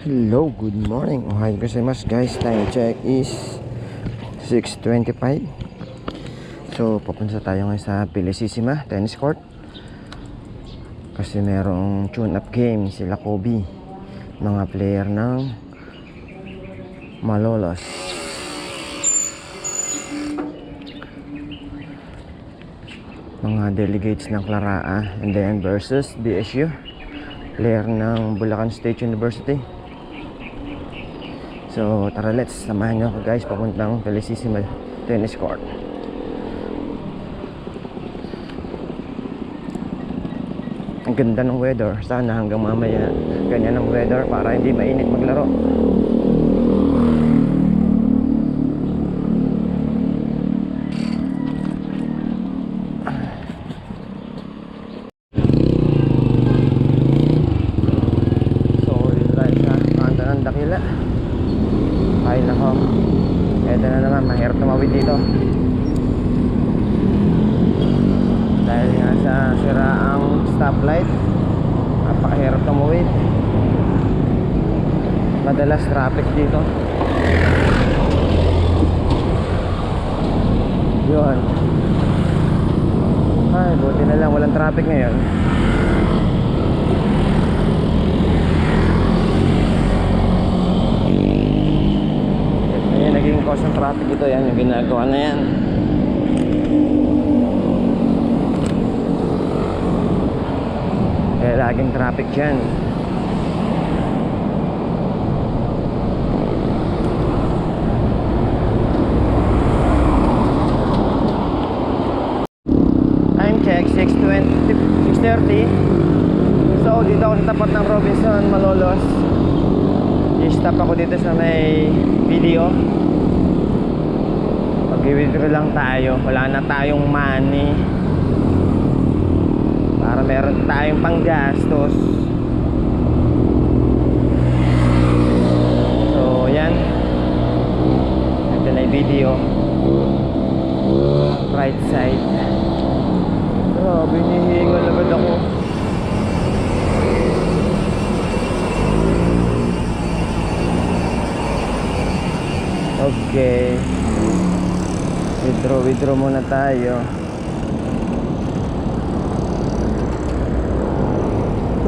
Hello, good morning. Ohayo gozaimasu guys. Time check is 6:25. So, papunta tayo ngayon sa Felicissima Tennis Court. Kasi merong tune-up game sila Kobe, mga player ng Malolos. Mga delegates ng Claraa and then versus BSU, player ng Bulacan State University. So tara, let's samahan nyo ako guys papuntang Felicissima Tennis Court. Ang ganda ng weather. Sana hanggang mamaya ganyan ang weather para hindi mainit maglaro. So dito tayo sa kanta ng Dakila. Ay nako, eto na naman, mahirap tumawid dito dahil nga sa siraang stoplight. Napakahirap tumawid, madalas traffic dito. Yun, ay buti na lang walang traffic ngayon. Naging cause ng traffic ito, yan yung ginagawa na yan. Kaya laging traffic dyan. Time check 6:30. So dito ako sa tapat ng Robinson Malolos. I-stop ako dito sa may video. Mag-withdraw lang tayo. Wala na tayong money para meron tayong panggastos. So yan, ito na yung video. Right side. Grabe, hinihingal agad ako. Okay, withdraw muna tayo.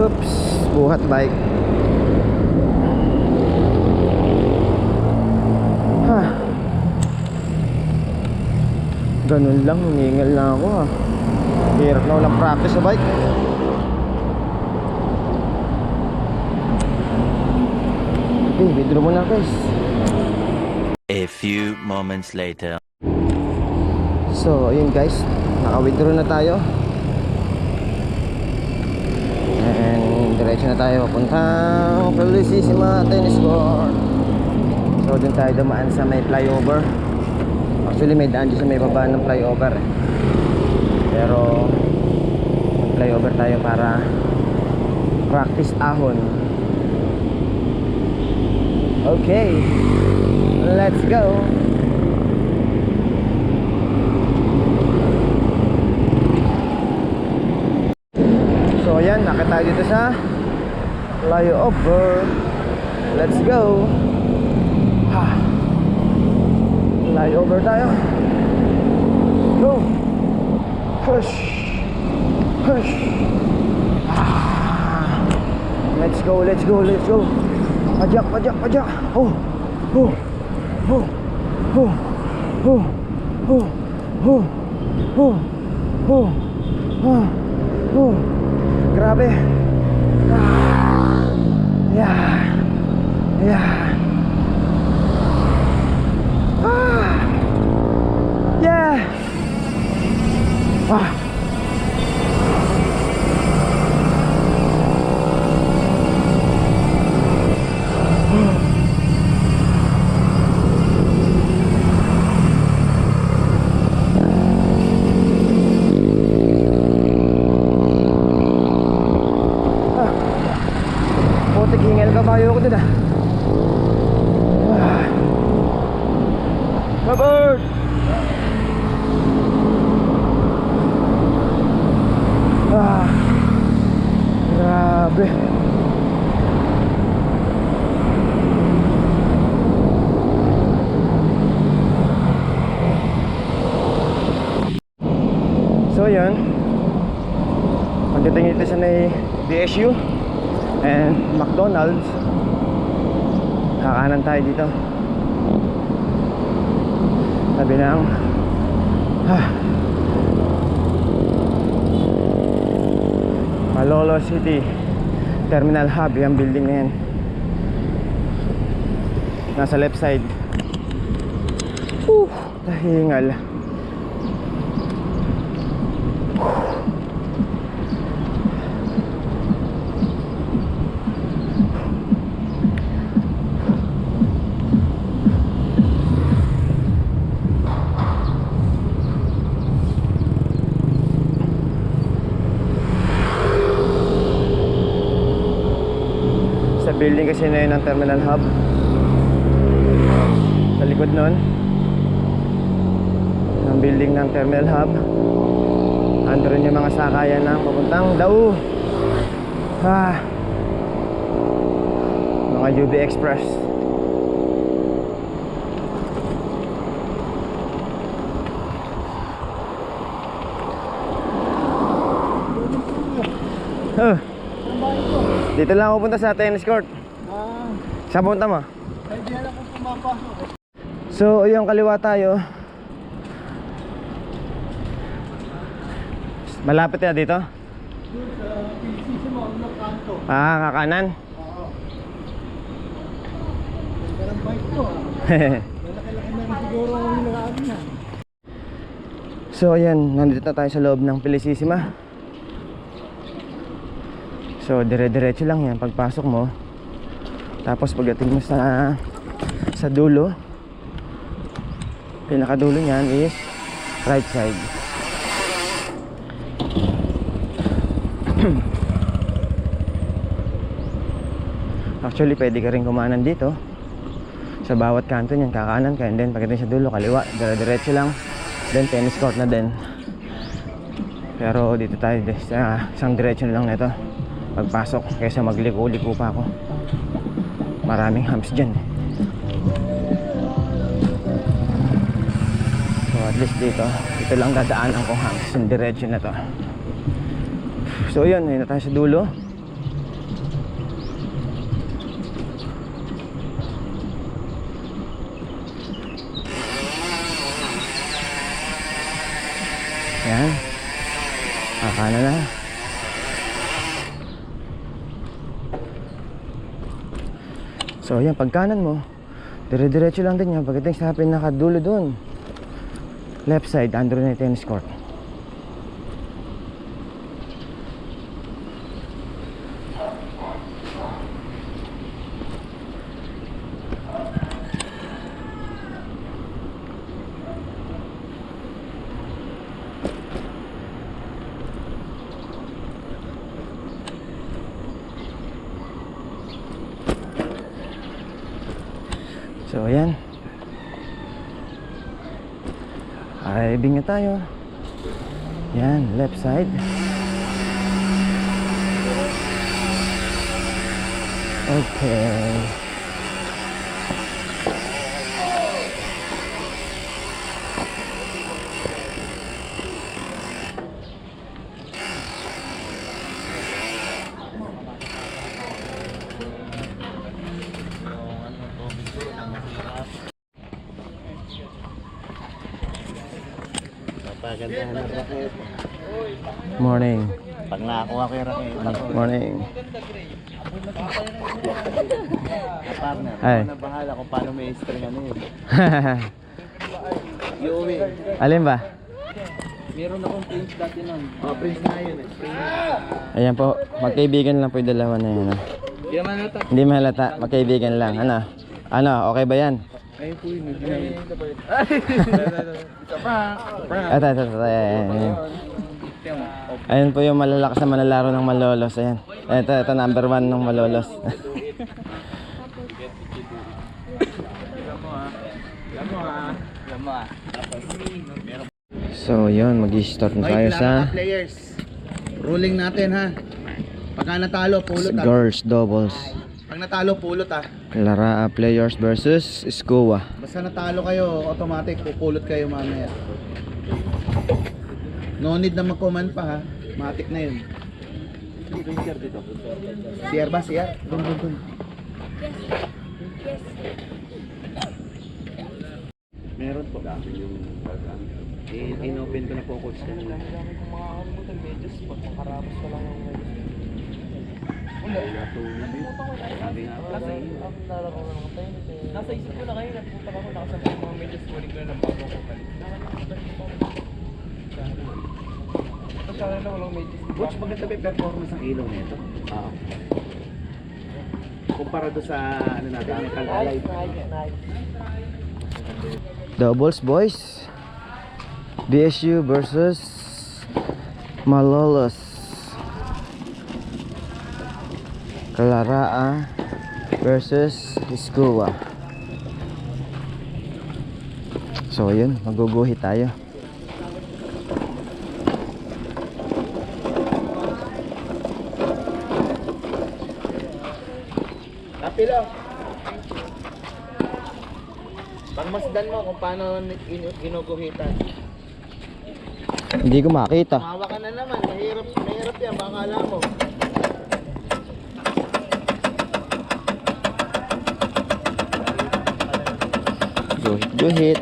Oops, buhat bike. Ganun lang, hiningal na ako ha. Hirap na walang practice sa bike. Okay, withdraw muna guys. A few moments later. So, ayun guys, naka-withdraw na tayo. And diretso na tayo papuntang Felicissima Tennis Court. So, dun tayo dumaan sa may flyover. Actually, may daan dyan sa may baba ng flyover eh. Pero mag-flyover tayo para practice ahon. Okay, let's go. So ayan, nakita tayo dito sa flyover. Let's go. Flyover tayo. Go. Push. Push. Let's go, let's go, let's go. Pajak, pajak, pajak. Oh. Oh. Oh. Oh. Oh. Oh. Oh. Oh. Oh. Oh. Oh. Grabe. Yeah. Yeah. Yeah. Hingal kabayo ko dun ah. Babert! Grabe. may DSU and McDonald's. Kakanan tayo dito. Sabi ng Malolos City Terminal Hub, yung building na yan. Nasa left side. Tahingal. Sa building kasi na yun ng Terminal Hub. Sa likod nun ng building ng Terminal Hub, andun yung mga sakayan ng papuntang Dau. Mga UB Express. Dito lang ako punta sa tennis court. Saan punta mo? Hindi alam kung pumapasok. So, yung kaliwa tayo. Malapit na dito? Doon sa PCC mo, ang kanto. Kakanan. Oo. Ganda ng bike ko Lalaki-laki na siguro ang nilagaan niya. So, ayan. Nandito na tayo sa loob ng Felicissima. So, dire-diretso lang yan pagpasok mo. Tapos pagdating mo sa dulo, pinakadulo niyan is right side. Actually, pwede ka rin kumanan dito. Sa bawat kanto niyan, kakanan ka. And then pagdating sa dulo, kaliwa, dire-diretso lang. Then tennis court na din. Pero dito tayo sa isang diretso na lang nito pagpasok, kaysa magliko-liko pa ako. Maraming humps dyan. So at least dito lang dadaanan kong humps yung diretso na to. So yun, ayun na tayo sa dulo. Yan, akala na. So yan, pagkanan mo, dire-diretso lang din yan. Pagdating sa pinakadulo dun, left side, andun na yung tennis court. So ayan, arriving na tayo. Yan, left side. Okay. Pagandahan ng raket. Morning. Pag nakakuha ko yung raket, Morning. partner, Ay. ako na bahala kung paano may string ano yun. Iuwi. Alin ba? Meron akong prints dati nun. Prints na yun Ayan po, magkaibigan lang po yung dalawa na yun. Hindi naman nata. Hindi mahalata, magkaibigan lang. Ano, okay ba yan? Ayun po yun. Ito Ito. Ayan po yung malalakas na manlalaro ng Malolos. Ayan. Ito number 1 ng Malolos. So yun, mag-i-start na tayo sa players. Ruling natin ha. Pagka natalo, pulot ha. girls doubles. Pag natalo, pulot ha. Laraa players versus Escoa. Basta natalo kayo, automatic pupulot kayo mamaya. No need na mag-comment pa ha. Matik na yun. CR ba? CR? Dun. Meron po. In-open ko na po coach kanina. Sabi nga po. Nasa isip ko na kayo, napunta ako, nakasama yung mga medyas kunin ko na ng bago ko palit. Masyara na walang medyas. Coach, maganda ba yung performance ng ilaw nito? Oo. Kumpara doon sa ano natin, Metal Alay. Doubles boys. BSU versus Malolos. Calaraa versus Iskua. So yun, maguguhit tayo. Kapilo. Pangmasdan mo kung paano ginuguhitan. Hindi ko makita. Mahawa ka na naman, mahirap yan, baka akala mo. Guhit.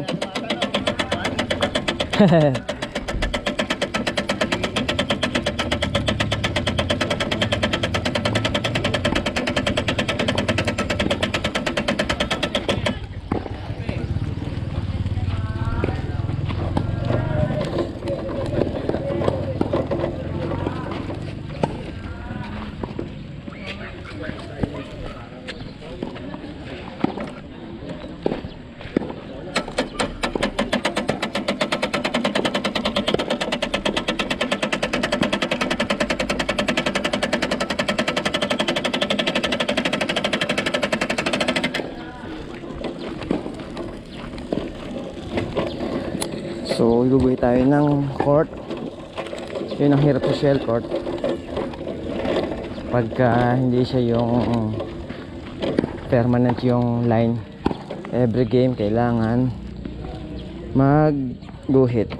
So, guguhit tayo ng court. Yun ang hirap sa shell court. Pagka hindi siya yung permanent yung line. Every game kailangan magguhit.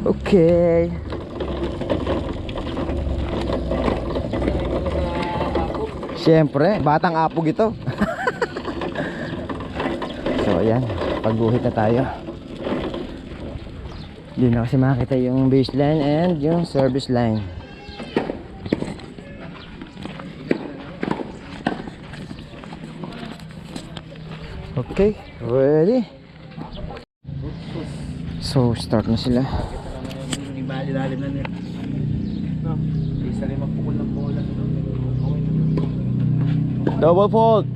Okay. Siyempre, batang apog ito. So, ayan. Pagguhit na tayo. Hindi na kasi makita yung baseline and yung service line. Okay, ready? So, start na sila. Hindi ba ilalim na nila? No, isa rin magpukul ng bola. Double fault.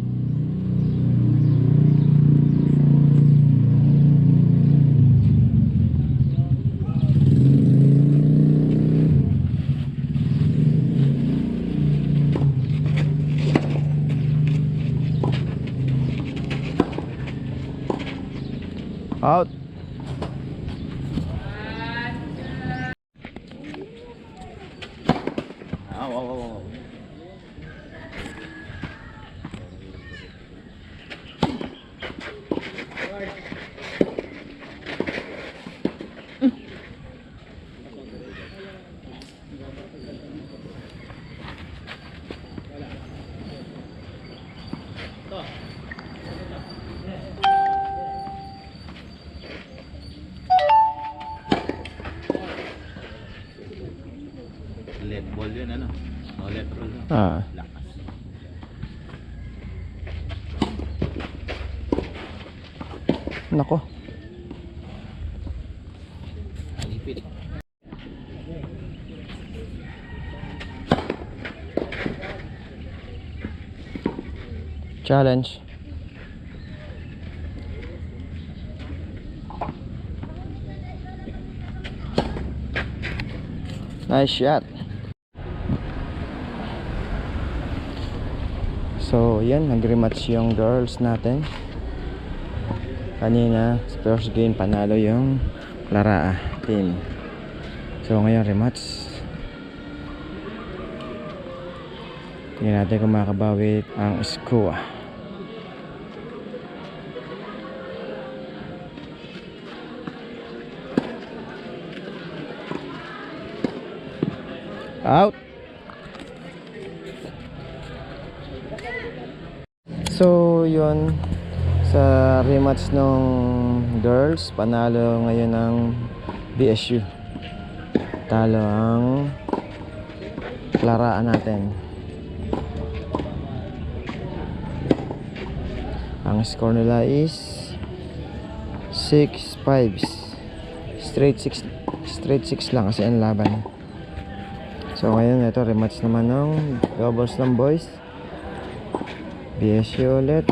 Out. Wow. Let ball yun ano? No let roll. Ah. Lakas. Nako. Lipit. Challenge. Nice shot. So yan, nag-rematch yung girls natin. Kanina sa first game panalo yung Clara team. So ngayon rematch. Tingnan natin kung makabawi ang Skua. Out. So yun, sa rematch nung girls, panalo ngayon ng BSU. Talo ang Claraan natin. Ang score nila is 6-5. Straight 6 lang kasi ang laban. So ngayon ito rematch naman ng doubles ng boys. BSU ulit.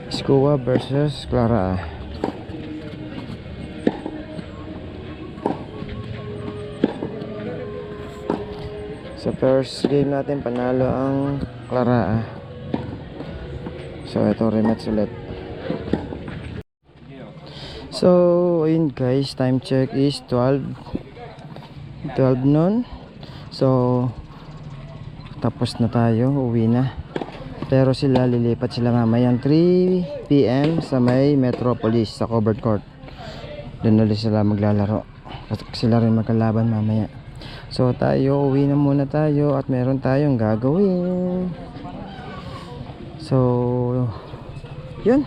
Skua versus Clara. Sa first game natin panalo ang Clara. So ito rematch ulit. So ayun guys, time check is 12 noon. So tapos na tayo, uwi na. Pero sila lilipat sila mamayang 3 PM sa may Metropolis sa covered court. Doon ulit sila maglalaro. Kasi sila rin magkalaban mamaya. So tayo, uwi na muna tayo at meron tayong gagawin. So yun.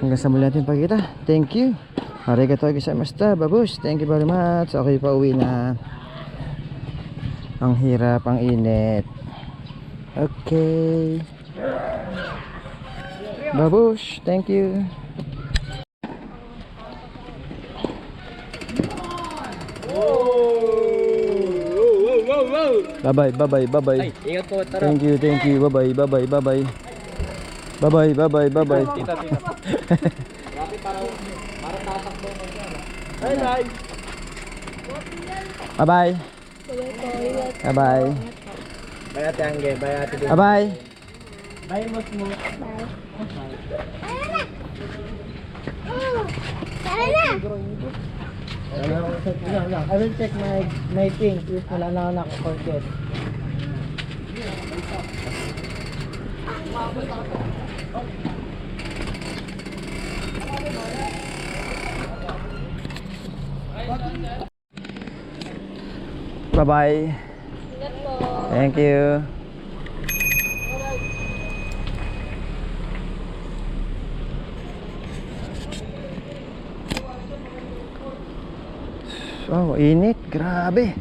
Hanggang sa muli natin pagkita. Thank you. Arigatou gozaimashita. Babush. Thank you very much. Okay, pauwi na. Ang hirap, ang init. Okay. Babush. Thank you. Bye-bye, bye-bye, bye-bye. Ay, ingat po, tara. Thank you, thank you. Bye-bye, bye-bye, bye-bye. Bye-bye, bye-bye, bye-bye. Tita. Bye-bye. Bye-bye. Bye-bye. Bayate angge, bayate din. Bye-bye. Bye mo. Tara na! I will check my thing if wala na ako nakakontent. Bye-bye. Thank you. Oh, init. Grabe.